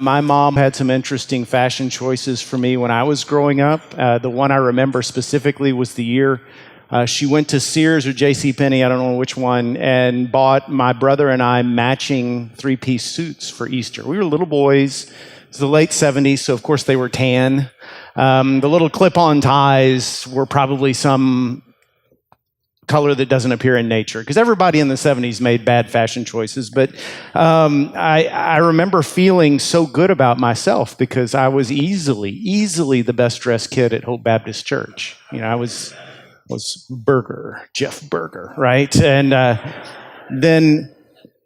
My mom had some interesting fashion choices for me when I was growing up. The one I remember specifically was the year she went to Sears or JCPenney, I don't know which one, and bought my brother and I matching three-piece suits for Easter. We were little boys. It was the late 70s, so of course they were tan. The little clip-on ties were probably some color that doesn't appear in nature, because everybody in the 70s made bad fashion choices. But I remember feeling so good about myself because I was easily the best dressed kid at Hope Baptist Church. You know, I was Jeff Berger, right? And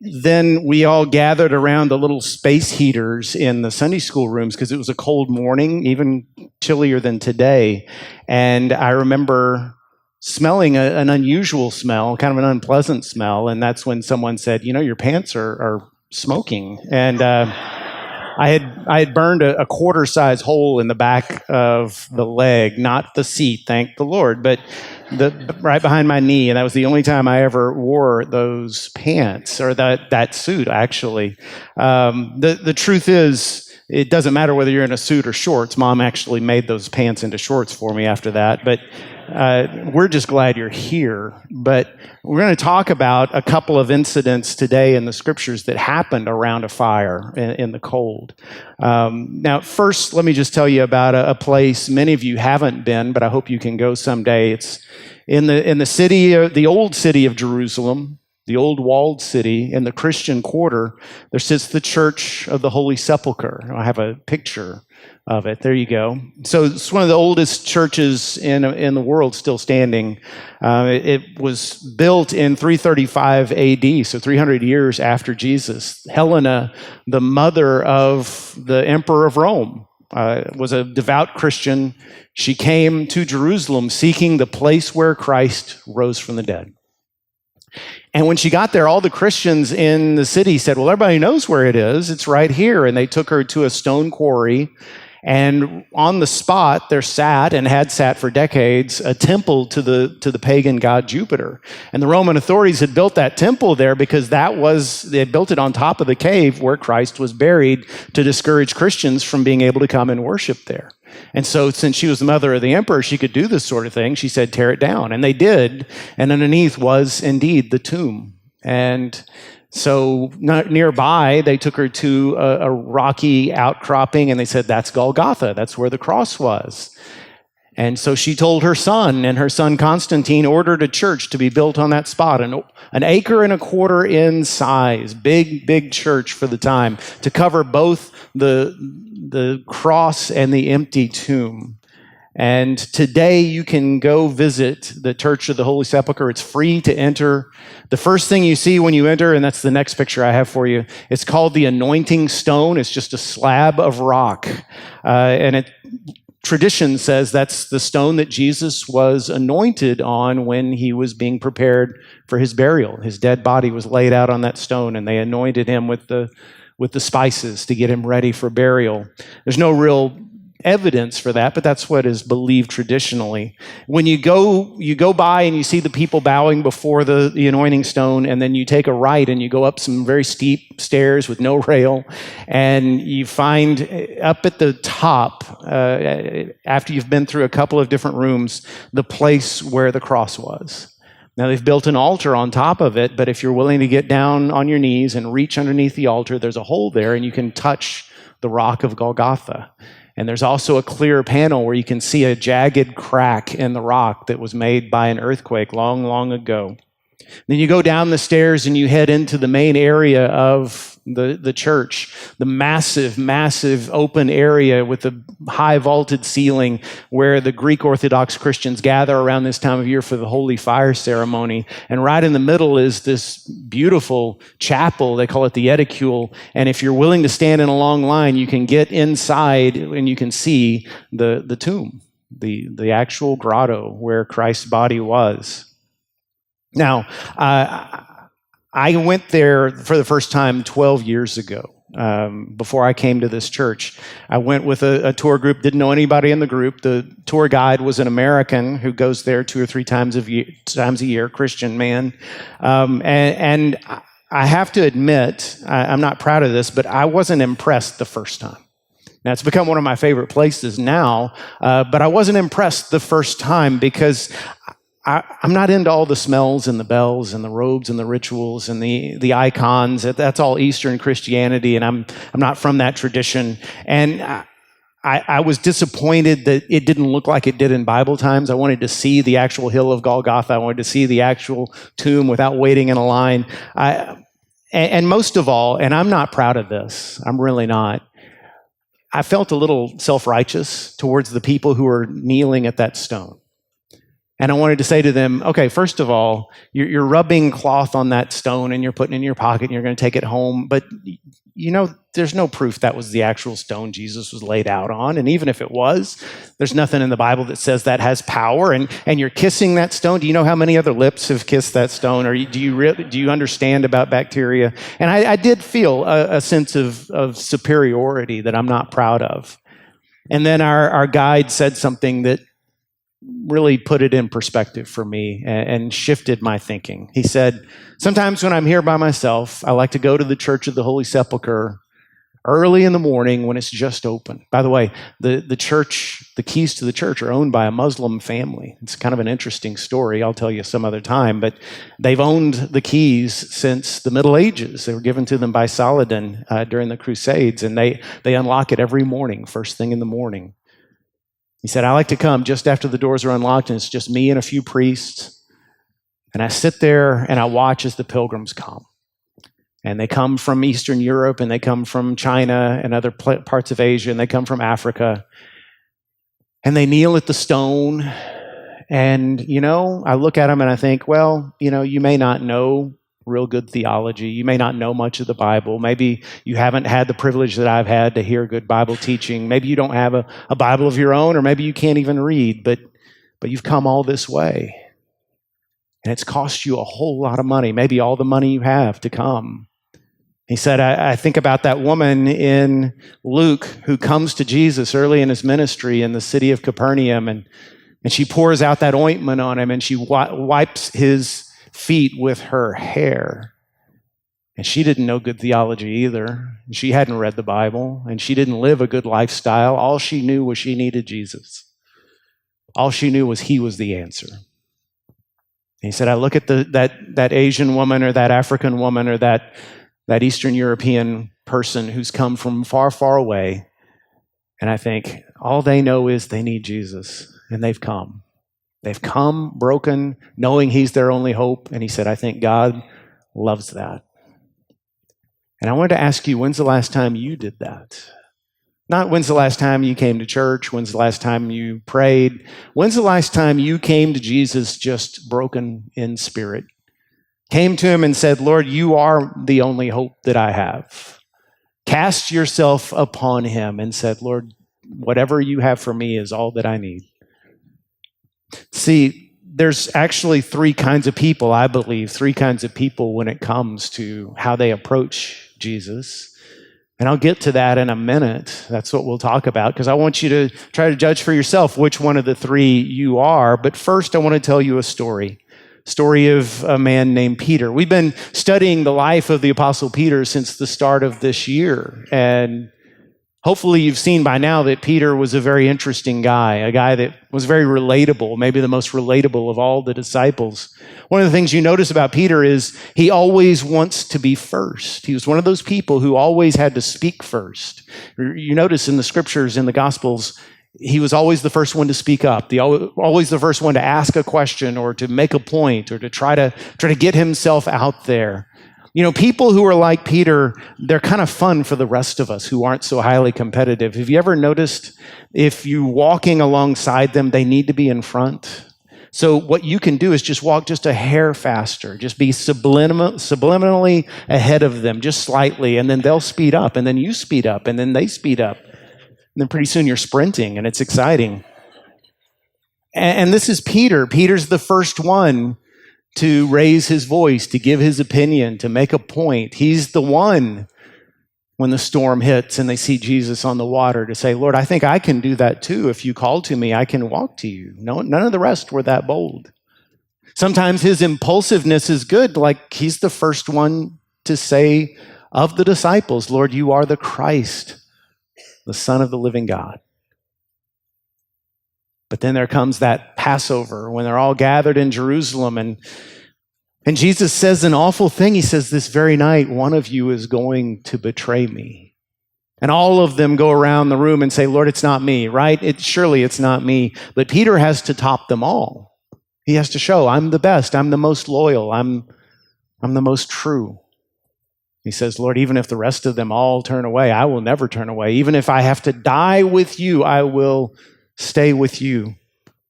then we all gathered around the little space heaters in the Sunday school rooms because it was a cold morning, even chillier than today. And I remember smelling an unusual smell, kind of an unpleasant smell, and that's when someone said, "You know, your pants are smoking." And I had burned a quarter-size hole in the back of the leg, not the seat, thank the Lord, but right behind my knee, and that was the only time I ever wore those pants or that suit. Actually, the truth is, it doesn't matter whether you're in a suit or shorts. Mom actually made those pants into shorts for me after that, but we're just glad you're here. But we're going to talk about a couple of incidents today in the scriptures that happened around a fire in the cold. Now, first, let me just tell you about a place many of you haven't been, but I hope you can go someday. It's in the city, the old city of Jerusalem, the old walled city. In the Christian quarter, there sits the Church of the Holy Sepulchre. I have a picture of it. There you go. So it's one of the oldest churches in the world still standing. It was built in 335 AD, so 300 years after Jesus. Helena, the mother of the Emperor of Rome, was a devout Christian. She came to Jerusalem seeking the place where Christ rose from the dead. And when she got there, all the Christians in the city said, "Well, everybody knows where it is. It's right here." And they took her to a stone quarry. And on the spot, there sat, and had sat for decades, a temple to the pagan god Jupiter. And the Roman authorities had built that temple there because they had built it on top of the cave where Christ was buried to discourage Christians from being able to come and worship there. And so since she was the mother of the emperor, she could do this sort of thing. She said, "Tear it down." And they did. And underneath was indeed the tomb. And so nearby, they took her to a rocky outcropping, and they said, "That's Golgotha. That's where the cross was." And so she told her son, and her son Constantine ordered a church to be built on that spot, an acre and a quarter in size, big church for the time, to cover both the cross and the empty tomb. And today you can go visit the Church of the Holy Sepulchre. It's free to enter. The first thing you see when you enter, and that's the next picture I have for you, it's called the Anointing Stone. It's just a slab of rock. Tradition says that's the stone that Jesus was anointed on when he was being prepared for his burial. His dead body was laid out on that stone, and they anointed him with the spices to get him ready for burial. There's no real evidence for that, but that's what is believed traditionally. When you go by and you see the people bowing before the anointing stone, and then you take a right and you go up some very steep stairs with no rail, and you find up at the top, after you've been through a couple of different rooms, the place where the cross was. Now, they've built an altar on top of it, but if you're willing to get down on your knees and reach underneath the altar, there's a hole there, and you can touch the rock of Golgotha. And there's also a clear panel where you can see a jagged crack in the rock that was made by an earthquake long, long ago. Then you go down the stairs and you head into the main area of the church, the massive open area with the high vaulted ceiling where the Greek Orthodox Christians gather around this time of year for the Holy Fire ceremony. And right in the middle is this beautiful chapel. They call it the Edicule. And if you're willing to stand in a long line, you can get inside and you can see the tomb, the actual grotto where Christ's body was. Now, I went there for the first time 12 years ago, before I came to this church. I went with a tour group, didn't know anybody in the group. The tour guide was an American who goes there 2 or 3 times a year, Christian man. And I have to admit, I'm not proud of this, but I wasn't impressed the first time. Now, it's become one of my favorite places now, but I wasn't impressed the first time because I'm not into all the smells and the bells and the robes and the rituals and the icons. That's all Eastern Christianity, and I'm not from that tradition. And I was disappointed that it didn't look like it did in Bible times. I wanted to see the actual hill of Golgotha. I wanted to see the actual tomb without waiting in a line. And most of all, and I'm not proud of this, I'm really not, I felt a little self-righteous towards the people who were kneeling at that stone. And I wanted to say to them, okay, first of all, you're rubbing cloth on that stone and you're putting it in your pocket and you're going to take it home. But, you know, there's no proof that was the actual stone Jesus was laid out on. And even if it was, there's nothing in the Bible that says that has power. And you're kissing that stone. Do you know how many other lips have kissed that stone? Or do you understand about bacteria? And I did feel a sense of superiority that I'm not proud of. And then our guide said something that really put it in perspective for me and shifted my thinking. He said, sometimes when I'm here by myself, I like to go to the Church of the Holy Sepulchre early in the morning when it's just open. By the way, the church, the keys to the church are owned by a Muslim family. It's kind of an interesting story. I'll tell you some other time, but they've owned the keys since the Middle Ages. They were given to them by Saladin during the Crusades, and they unlock it every morning, first thing in the morning. He said, I like to come just after the doors are unlocked and it's just me and a few priests. And I sit there and I watch as the pilgrims come. And they come from Eastern Europe and they come from China and other parts of Asia and they come from Africa. And they kneel at the stone. And, you know, I look at them and I think, well, you know, you may not know real good theology. You may not know much of the Bible. Maybe you haven't had the privilege that I've had to hear good Bible teaching. Maybe you don't have a Bible of your own, or maybe you can't even read, but you've come all this way. And it's cost you a whole lot of money, maybe all the money you have to come. He said, I think about that woman in Luke who comes to Jesus early in his ministry in the city of Capernaum, and she pours out that ointment on him, and she wipes his feet with her hair. And she didn't know good theology either. She hadn't read the Bible, and she didn't live a good lifestyle. All she knew was she needed Jesus. All she knew was he was the answer. And he said, I look at that Asian woman or that African woman or that Eastern European person who's come from far, far away, and I think all they know is they need Jesus, and they've come. They've come broken, knowing he's their only hope. And he said, I think God loves that. And I wanted to ask you, when's the last time you did that? Not when's the last time you came to church, when's the last time you prayed, when's the last time you came to Jesus just broken in spirit? Came to him and said, Lord, you are the only hope that I have. Cast yourself upon him and said, Lord, whatever you have for me is all that I need. See, there's actually three kinds of people, I believe, three kinds of people when it comes to how they approach Jesus. And I'll get to that in a minute. That's what we'll talk about, because I want you to try to judge for yourself which one of the three you are. But first, I want to tell you a story of a man named Peter. We've been studying the life of the Apostle Peter since the start of this year. And hopefully you've seen by now that Peter was a very interesting guy, a guy that was very relatable, maybe the most relatable of all the disciples. One of the things you notice about Peter is he always wants to be first. He was one of those people who always had to speak first. You notice in the scriptures, in the Gospels, he was always the first one to speak up, always the first one to ask a question or to make a point or to try to get himself out there. You know, people who are like Peter, they're kind of fun for the rest of us who aren't so highly competitive. Have you ever noticed if you're walking alongside them, they need to be in front? So what you can do is just walk just a hair faster, just be subliminally ahead of them, just slightly, and then they'll speed up, and then you speed up, and then they speed up. And then pretty soon you're sprinting, and it's exciting. And this is Peter. Peter's the first one to raise his voice, to give his opinion, to make a point. He's the one, when the storm hits and they see Jesus on the water, to say, Lord, I think I can do that too. If you call to me, I can walk to you. No, none of the rest were that bold. Sometimes his impulsiveness is good, like he's the first one to say of the disciples, Lord, you are the Christ, the Son of the living God. But then there comes that Passover when they're all gathered in Jerusalem, and Jesus says an awful thing. He says, this very night, one of you is going to betray me. And all of them go around the room and say, Lord, it's not me, right? Surely it's not me. But Peter has to top them all. He has to show, I'm the best. I'm the most loyal. I'm the most true. He says, Lord, even if the rest of them all turn away, I will never turn away. Even if I have to die with you, I will stay with you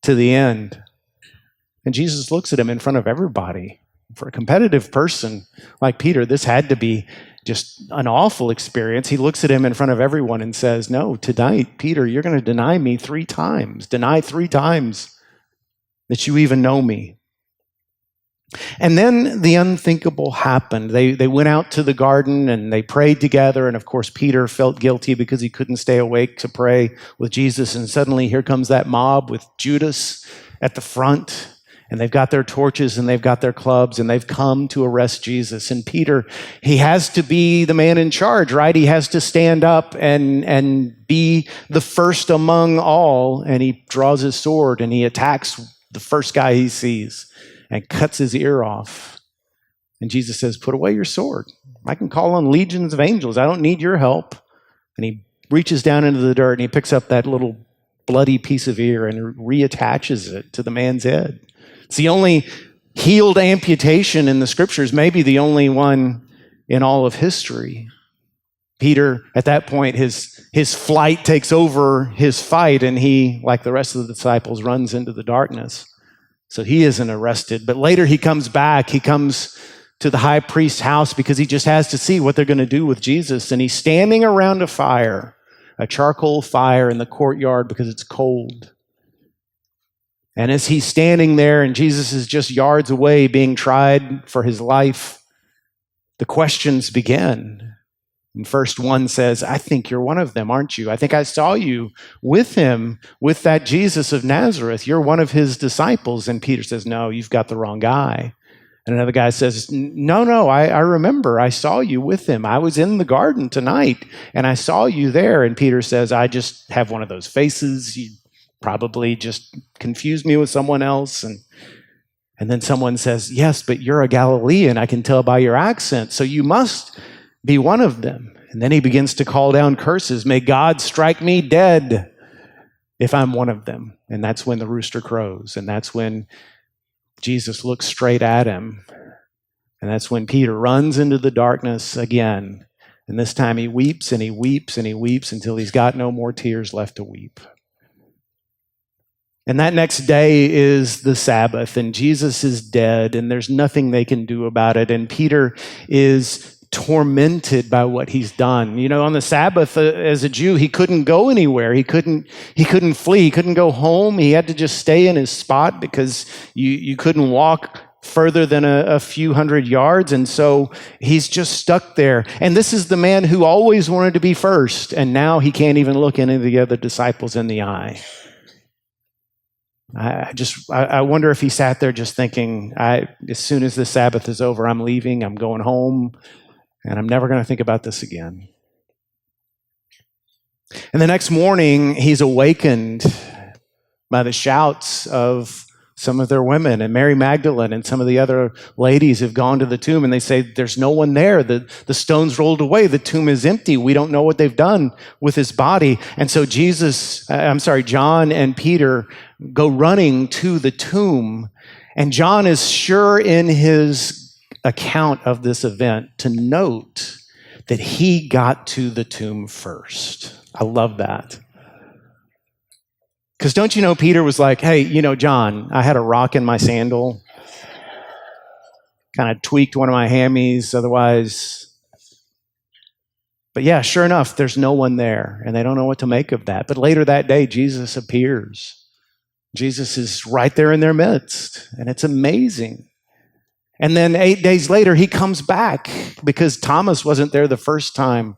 to the end. And Jesus looks at him in front of everybody. For a competitive person like Peter, this had to be just an awful experience. He looks at him in front of everyone and says, no, tonight, Peter, you're going to deny me 3 times. Deny 3 times that you even know me. And then the unthinkable happened. They went out to the garden and they prayed together. And of course, Peter felt guilty because he couldn't stay awake to pray with Jesus. And suddenly here comes that mob with Judas at the front. And they've got their torches and they've got their clubs and they've come to arrest Jesus. And Peter, he has to be the man in charge, right? He has to stand up and be the first among all. And he draws his sword and he attacks the first guy he sees and cuts his ear off. And Jesus says, put away your sword. I can call on legions of angels. I don't need your help. And he reaches down into the dirt and he picks up that little bloody piece of ear and reattaches it to the man's head. It's the only healed amputation in the scriptures, maybe the only one in all of history. Peter, at that point, his flight takes over his fight, and he, like the rest of the disciples, runs into the darkness. So he isn't arrested. But later he comes back. He comes to the high priest's house because he just has to see what they're going to do with Jesus. And he's standing around a fire, a charcoal fire in the courtyard because it's cold. And as he's standing there and Jesus is just yards away being tried for his life, the questions begin. And first one says, I think you're one of them, aren't you? I think I saw you with him, with that Jesus of Nazareth. You're one of his disciples. And Peter says, no, you've got the wrong guy. And another guy says, no, I remember. I saw you with him. I was in the garden tonight and I saw you there. And Peter says, I just have one of those faces. You probably just confused me with someone else. And then someone says, yes, but you're a Galilean. I can tell by your accent. So you must be one of them. And then he begins to call down curses. May God strike me dead if I'm one of them. And that's when the rooster crows. And that's when Jesus looks straight at him. And that's when Peter runs into the darkness again. And this time he weeps and he weeps and he weeps until he's got no more tears left to weep. And that next day is the Sabbath, and Jesus is dead, and there's nothing they can do about it. And Peter is tormented by what he's done. You know, on the Sabbath, as a Jew, he couldn't go anywhere. He couldn't flee. He couldn't go home. He had to just stay in his spot because you couldn't walk further than a few hundred yards. And so he's just stuck there. And this is the man who always wanted to be first. And now he can't even look any of the other disciples in the eye. I wonder if he sat there just thinking, as soon as the Sabbath is over, I'm leaving, I'm going home, and I'm never going to think about this again. And the next morning, he's awakened by the shouts of some of their women, and Mary Magdalene and some of the other ladies have gone to the tomb, and they say, there's no one there. The stone's rolled away. The tomb is empty. We don't know what they've done with his body. And so John and Peter go running to the tomb, and John is sure in his account of this event to note that he got to the tomb first. I love that. Because don't you know, Peter was like, hey, John, I had a rock in my sandal, kind of tweaked one of my hammies otherwise. But yeah, sure enough, there's no one there, and they don't know what to make of that. But later that day, Jesus appears. Jesus is right there in their midst, and it's amazing. And then 8 days later, he comes back because Thomas wasn't there the first time.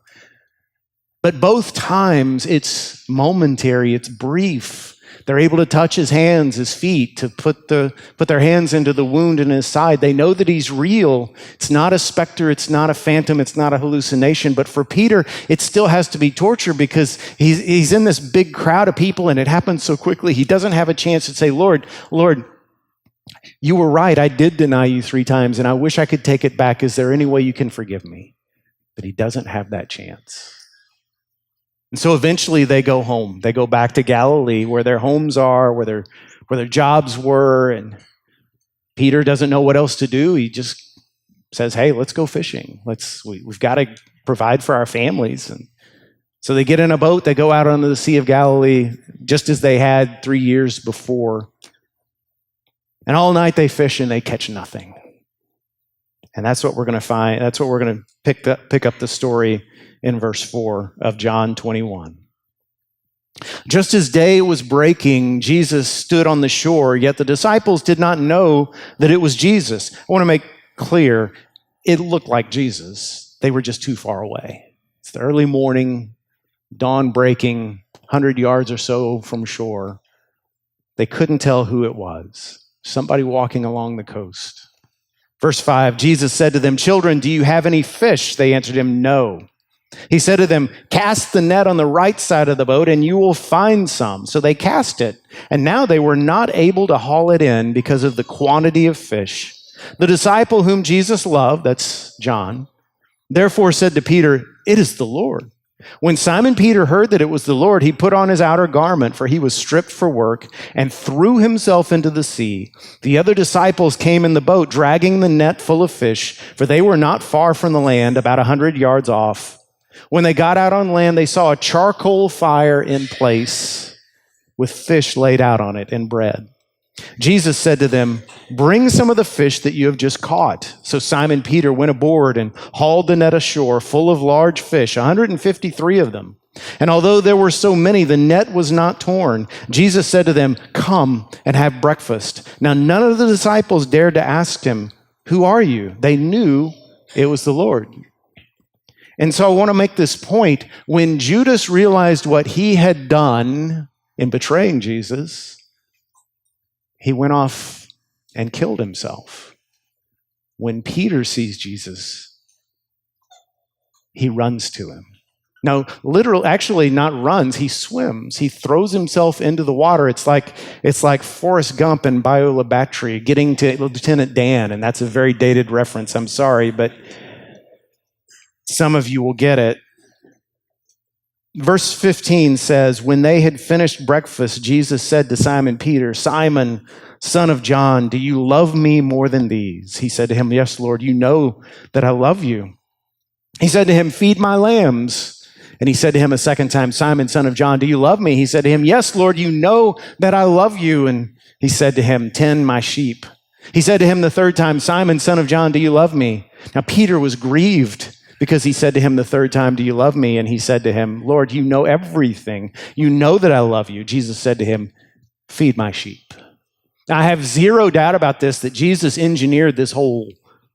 But both times, it's momentary, it's brief. They're able to touch his hands, his feet, to put their hands into the wound in his side. They know that he's real. It's not a specter. It's not a phantom. It's not a hallucination. But for Peter, it still has to be torture because he's in this big crowd of people and it happens so quickly. He doesn't have a chance to say, Lord, you were right. I did deny you 3 times and I wish I could take it back. Is there any way you can forgive me? But he doesn't have that chance. And so eventually they go home. They go back to Galilee where their homes are, where their jobs were. And Peter doesn't know what else to do. He just says, hey, let's go fishing. We've got to provide for our families. And so they get in a boat. They go out onto the Sea of Galilee just as they had 3 years before. And all night they fish and they catch nothing. And that's what we're going to find. That's what we're going to pick up the story in verse 4 of John 21. Just as day was breaking, Jesus stood on the shore, yet the disciples did not know that it was Jesus. I want to make clear, it looked like Jesus. They were just too far away. It's the early morning, dawn breaking, 100 yards or so from shore. They couldn't tell who it was. Somebody walking along the coast. Verse 5, Jesus said to them, children, do you have any fish? They answered him, no. He said to them, cast the net on the right side of the boat and you will find some. So they cast it. And now they were not able to haul it in because of the quantity of fish. The disciple whom Jesus loved, that's John, therefore said to Peter, it is the Lord. When Simon Peter heard that it was the Lord, he put on his outer garment, for he was stripped for work, and threw himself into the sea. The other disciples came in the boat, dragging the net full of fish, for they were not far from the land, about 100 yards off. When they got out on land, they saw a charcoal fire in place with fish laid out on it and bread. Jesus said to them, bring some of the fish that you have just caught. So Simon Peter went aboard and hauled the net ashore full of large fish, 153 of them. And although there were so many, the net was not torn. Jesus said to them, come and have breakfast. Now none of the disciples dared to ask him, who are you? They knew it was the Lord. And so I want to make this point. When Judas realized what he had done in betraying Jesus, he went off and killed himself. When Peter sees Jesus, he runs to him. Now, actually not runs, he swims. He throws himself into the water. It's like Forrest Gump and Biola Battery getting to Lieutenant Dan, and that's a very dated reference. I'm sorry, but some of you will get it. Verse 15 says, when they had finished breakfast, Jesus said to Simon Peter, Simon, son of John, do you love me more than these? He said to him, yes, Lord, you know that I love you. He said to him, feed my lambs. And he said to him a second time, Simon, son of John, do you love me? He said to him, yes, Lord, you know that I love you. And he said to him, tend my sheep. He said to him the third time, Simon, son of John, do you love me? Now Peter was grieved because he said to him the third time, do you love me? And he said to him, Lord, you know everything. You know that I love you. Jesus said to him, feed my sheep. Now, I have zero doubt about this, that Jesus engineered this whole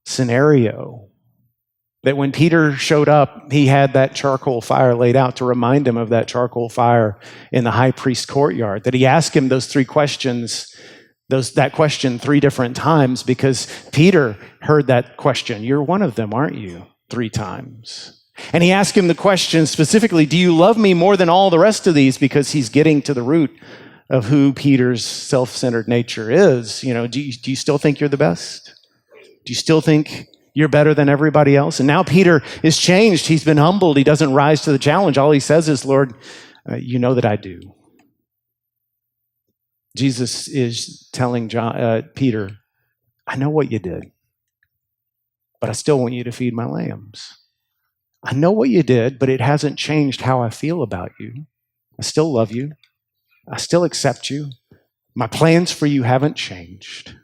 scenario. That when Peter showed up, he had that charcoal fire laid out to remind him of that charcoal fire in the high priest's courtyard. That he asked him those 3 questions, that question 3 different times, because Peter heard that question. You're one of them, aren't you? 3 times. And he asked him the question specifically, do you love me more than all the rest of these? Because he's getting to the root of who Peter's self-centered nature is. You know, do you still think you're the best? Do you still think you're better than everybody else? And now Peter is changed. He's been humbled. He doesn't rise to the challenge. All he says is, Lord, you know that I do. Jesus is telling Peter, I know what you did, but I still want you to feed my lambs. I know what you did, but it hasn't changed how I feel about you. I still love you. I still accept you. My plans for you haven't changed.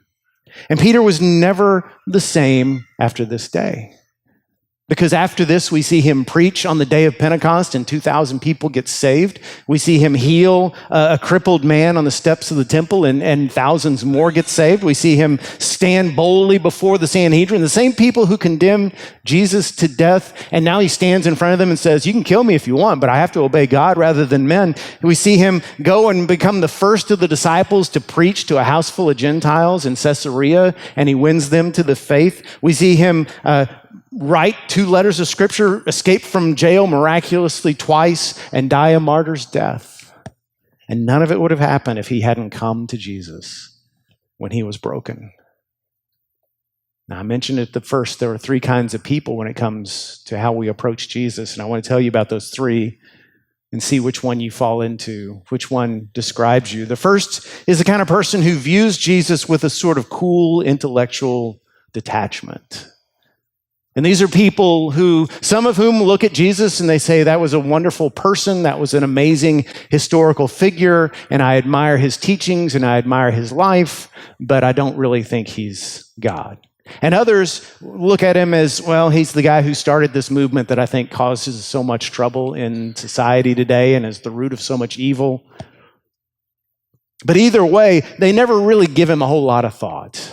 And Peter was never the same after this day. Because after this, we see him preach on the day of Pentecost and 2,000 people get saved. We see him heal a crippled man on the steps of the temple and thousands more get saved. We see him stand boldly before the Sanhedrin, the same people who condemned Jesus to death. And now he stands in front of them and says, you can kill me if you want, but I have to obey God rather than men. We see him go and become the first of the disciples to preach to a house full of Gentiles in Caesarea, and he wins them to the faith. We see him write 2 letters of scripture, escape from jail miraculously twice, and die a martyr's death. And none of it would have happened if he hadn't come to Jesus when he was broken. Now, I mentioned at the first, there are 3 kinds of people when it comes to how we approach Jesus, and I want to tell you about those 3 and see which one you fall into, which one describes you. The first is the kind of person who views Jesus with a sort of cool intellectual detachment. And these are people who, some of whom look at Jesus and they say, that was a wonderful person, that was an amazing historical figure, and I admire his teachings and I admire his life, but I don't really think he's God. And others look at him as, well, he's the guy who started this movement that I think causes so much trouble in society today and is the root of so much evil. But either way, they never really give him a whole lot of thought.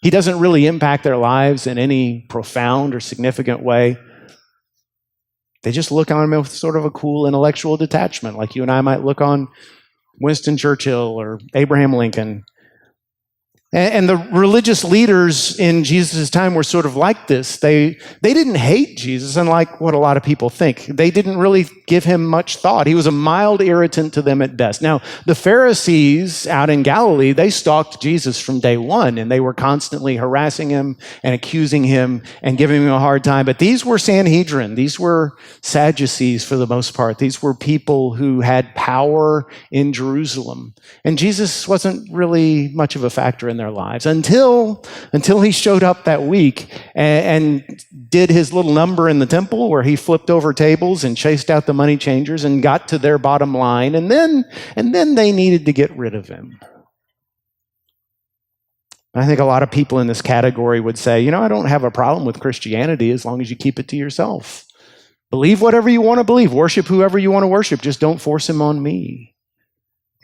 He doesn't really impact their lives in any profound or significant way. They just look on him with sort of a cool intellectual detachment, like you and I might look on Winston Churchill or Abraham Lincoln. And the religious leaders in Jesus' time were sort of like this. They didn't hate Jesus, unlike what a lot of people think. They didn't really give him much thought. He was a mild irritant to them at best. Now, the Pharisees out in Galilee, they stalked Jesus from day one, and they were constantly harassing him and accusing him and giving him a hard time. But these were Sanhedrin. These were Sadducees for the most part. These were people who had power in Jerusalem. And Jesus wasn't really much of a factor in their lives until he showed up that week and did his little number in the temple where he flipped over tables and chased out the money changers and got to their bottom line, and then they needed to get rid of him. I think a lot of people in this category would say, I don't have a problem with Christianity as long as you keep it to yourself. Believe whatever you want to believe, worship whoever you want to worship, just don't force him on me.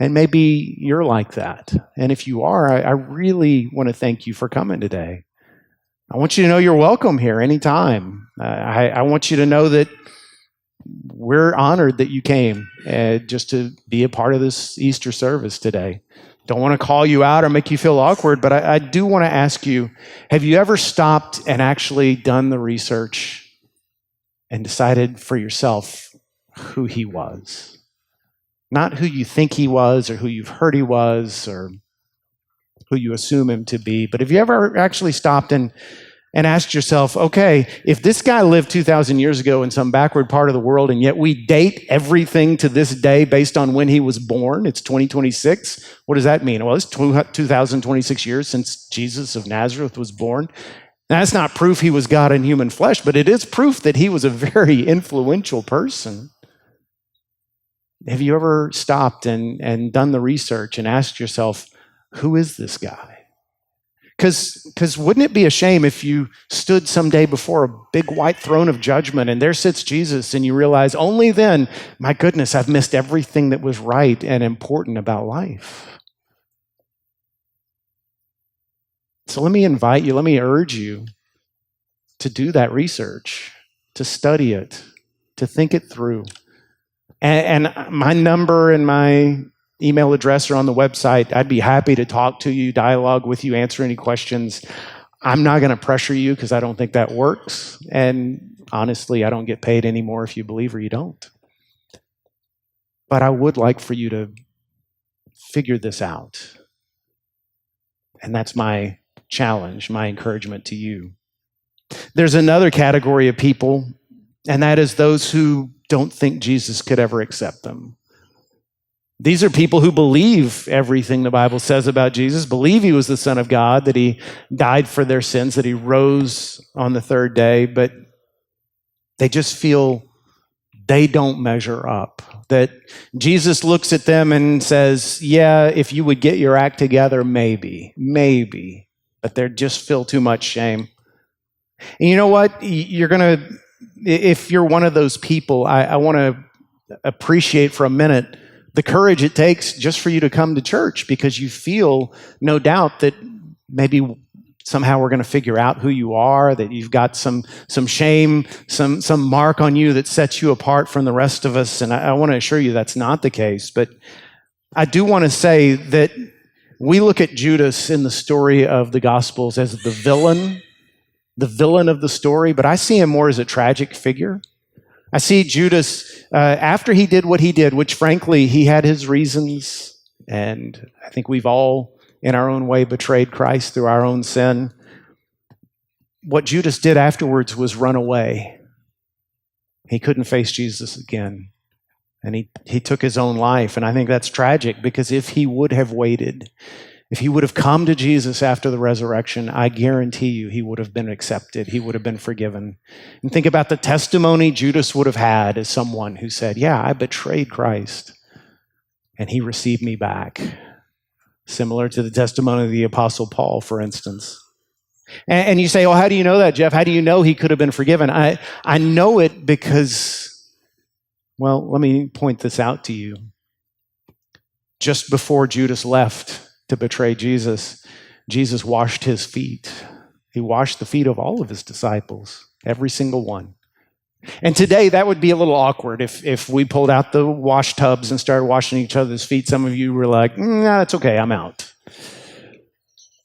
And maybe you're like that. And if you are, I really want to thank you for coming today. I want you to know you're welcome here anytime. I want you to know that we're honored that you came just to be a part of this Easter service today. Don't want to call you out or make you feel awkward, but I do want to ask you, have you ever stopped and actually done the research and decided for yourself who he was? Not who you think he was or who you've heard he was or who you assume him to be, but have you ever actually stopped and asked yourself, okay, if this guy lived 2,000 years ago in some backward part of the world and yet we date everything to this day based on when he was born, it's 2026, what does that mean? Well, it's 2,026 years since Jesus of Nazareth was born. Now, that's not proof he was God in human flesh, but it is proof that he was a very influential person. Have you ever stopped and done the research and asked yourself, who is this guy? Because wouldn't it be a shame if you stood someday before a big white throne of judgment and there sits Jesus and you realize only then, my goodness, I've missed everything that was right and important about life. So let me invite you, let me urge you to do that research, to study it, to think it through. And my number and my email address are on the website. I'd be happy to talk to you, dialogue with you, answer any questions. I'm not going to pressure you because I don't think that works. And honestly, I don't get paid anymore if you believe or you don't. But I would like for you to figure this out. And that's my challenge, my encouragement to you. There's another category of people, and that is those who don't think Jesus could ever accept them. These are people who believe everything the Bible says about Jesus, believe he was the Son of God, that he died for their sins, that he rose on the third day, but they just feel they don't measure up. That Jesus looks at them and says, yeah, if you would get your act together, maybe, but they just feel too much shame. And you know what? If you're one of those people, I want to appreciate for a minute the courage it takes just for you to come to church, because you feel, no doubt, that maybe somehow we're going to figure out who you are, that you've got some shame, some mark on you that sets you apart from the rest of us. And I want to assure you that's not the case. But I do want to say that we look at Judas in the story of the Gospels as the villain of the story, but I see him more as a tragic figure. I see Judas, after he did what he did, which frankly, he had his reasons, and I think we've all, in our own way, betrayed Christ through our own sin. What Judas did afterwards was run away. He couldn't face Jesus again, and he took his own life, and I think that's tragic, because if he would have waited, if he would have come to Jesus after the resurrection, I guarantee you he would have been accepted. He would have been forgiven. And think about the testimony Judas would have had as someone who said, yeah, I betrayed Christ, and he received me back. Similar to the testimony of the Apostle Paul, for instance. And you say, well, how do you know that, Jeff? How do you know he could have been forgiven? I know it because, well, let me point this out to you. Just before Judas left to betray Jesus, Jesus washed his feet. He washed the feet of all of his disciples, every single one. And today that would be a little awkward if we pulled out the wash tubs and started washing each other's feet. Some of you were like, nah, it's okay, I'm out.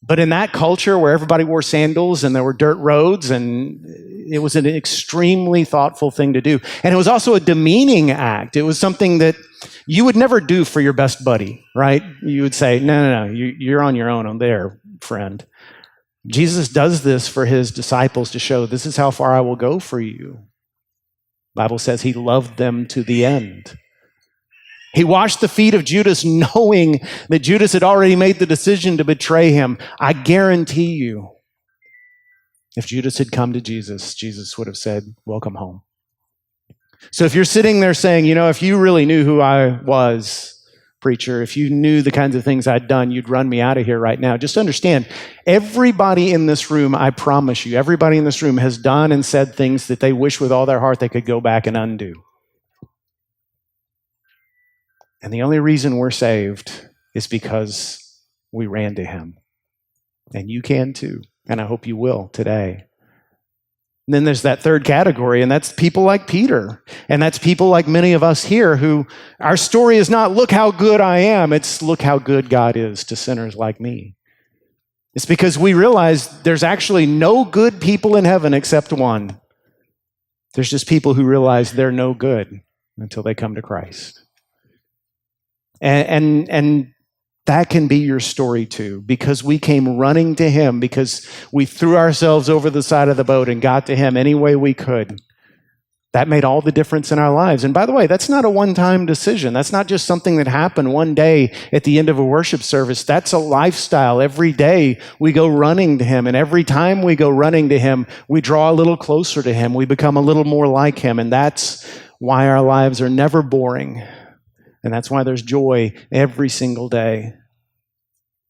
But in that culture where everybody wore sandals and there were dirt roads, and it was an extremely thoughtful thing to do. And it was also a demeaning act. It was something that you would never do for your best buddy, right? You would say, no, you're on your own there, friend. Jesus does this for his disciples to show this is how far I will go for you. The Bible says he loved them to the end. He washed the feet of Judas knowing that Judas had already made the decision to betray him. I guarantee you, if Judas had come to Jesus, Jesus would have said, welcome home. So if you're sitting there saying, if you really knew who I was, preacher, if you knew the kinds of things I'd done, you'd run me out of here right now. Just understand, everybody in this room, I promise you, everybody in this room has done and said things that they wish with all their heart they could go back and undo. And the only reason we're saved is because we ran to him. And you can too. And I hope you will today. And then there's that third category, and that's people like Peter. And that's people like many of us here who, our story is not, look how good I am. It's, look how good God is to sinners like me. It's because we realize there's actually no good people in heaven except one. There's just people who realize they're no good until they come to Christ. And that can be your story too, because we came running to him, because we threw ourselves over the side of the boat and got to him any way we could. That made all the difference in our lives. And by the way, that's not a one-time decision. That's not just something that happened one day at the end of a worship service. That's a lifestyle. Every day we go running to him, and every time we go running to him, we draw a little closer to him. We become a little more like him, and that's why our lives are never boring. And that's why there's joy every single day.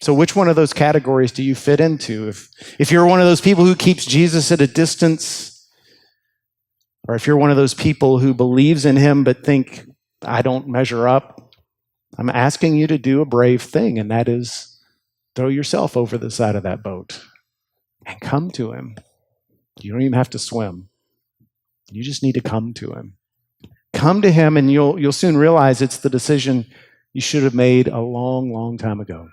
So which one of those categories do you fit into? If you're one of those people who keeps Jesus at a distance, or if you're one of those people who believes in him but think, I don't measure up, I'm asking you to do a brave thing, and that is throw yourself over the side of that boat and come to him. You don't even have to swim. You just need to come to him. Come to him, and you'll soon realize it's the decision you should have made a long, long time ago.